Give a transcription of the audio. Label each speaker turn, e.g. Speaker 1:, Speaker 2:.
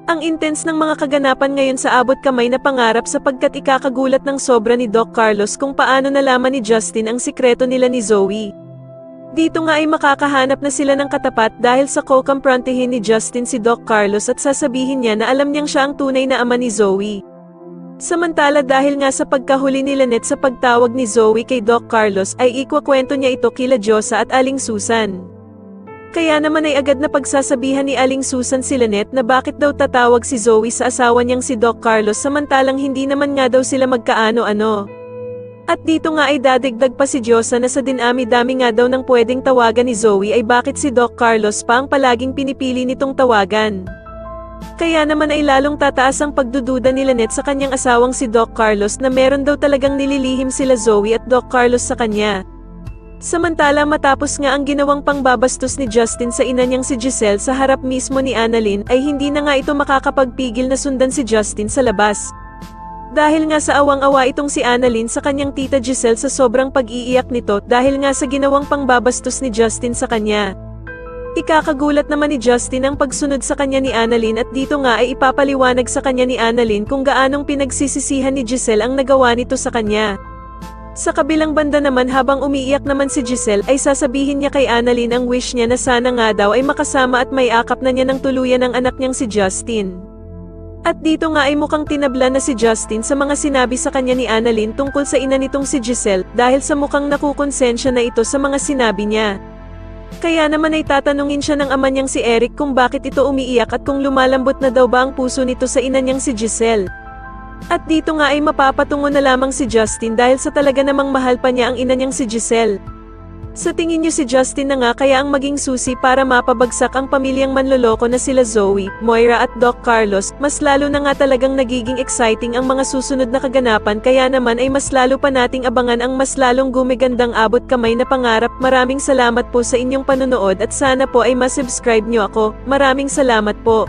Speaker 1: Ang intense ng mga kaganapan ngayon sa abot kamay na pangarap sapagkat ikakagulat ng sobra ni Doc Carlos kung paano nalaman ni Justin ang sikreto nila ni Zoe. Dito nga ay makakahanap na sila ng katapat dahil sa kukumprontihin ni Justin si Doc Carlos at sasabihin niya na alam niyang siya ang tunay na ama ni Zoe. Samantala dahil nga sa pagkahuli ni Lynette sa pagtawag ni Zoe kay Doc Carlos ay ikwakwento niya ito kila Diyosa at Aling Susan. Kaya naman ay agad na pagsasabihan ni Aling Susan si Lynette na bakit daw tatawag si Zoe sa asawa niyang si Doc Carlos samantalang hindi naman nga daw sila magkaano-ano. At dito nga ay dadagdag pa si Diyosa na sa dinami-dami nga daw ng pwedeng tawagan ni Zoe ay bakit si Doc Carlos pa ang palaging pinipili nitong tawagan. Kaya naman ay lalong tataas ang pagdududa ni Lynette sa kanyang asawang si Doc Carlos na meron daw talagang nililihim sila Zoe at Doc Carlos sa kanya. Samantala matapos nga ang ginawang pangbabastos ni Justin sa ina niyang si Giselle sa harap mismo ni Annalyn ay hindi na nga ito makakapagpigil na sundan si Justin sa labas. Dahil nga sa awang-awa itong si Annalyn sa kanyang tita Giselle sa sobrang pag-iiyak nito dahil nga sa ginawang pangbabastos ni Justin sa kanya. Ikakagulat naman ni Justin ang pagsunod sa kanya ni Annalyn at dito nga ay ipapaliwanag sa kanya ni Annalyn kung gaanong pinagsisisihan ni Giselle ang nagawa nito sa kanya. Sa kabilang banda naman habang umiiyak naman si Giselle ay sasabihin niya kay Annalyn ang wish niya na sana nga daw ay makasama at may akap na niya ng tuluyan ang anak niyang si Justin. At dito nga ay mukhang tinabla na si Justin sa mga sinabi sa kanya ni Annalyn tungkol sa ina nitong si Giselle dahil sa mukhang nakukonsensya na ito sa mga sinabi niya. Kaya naman ay tatanungin siya ng ama niyang si Eric kung bakit ito umiiyak at kung lumalambot na daw ba ang puso nito sa ina niyang si Giselle. At dito nga ay mapapatungo na lamang si Justin dahil sa talaga namang mahal pa niya ang ina niyang si Giselle. Sa tingin niyo si Justin na nga kaya ang maging susi para mapabagsak ang pamilyang manloloko na sila Zoe, Moira at Doc Carlos, mas lalo na nga talagang nagiging exciting ang mga susunod na kaganapan kaya naman ay mas lalo pa nating abangan ang mas lalong gumigandang abot kamay na pangarap. Maraming salamat po sa inyong panonood at sana po ay masubscribe niyo ako. Maraming salamat po.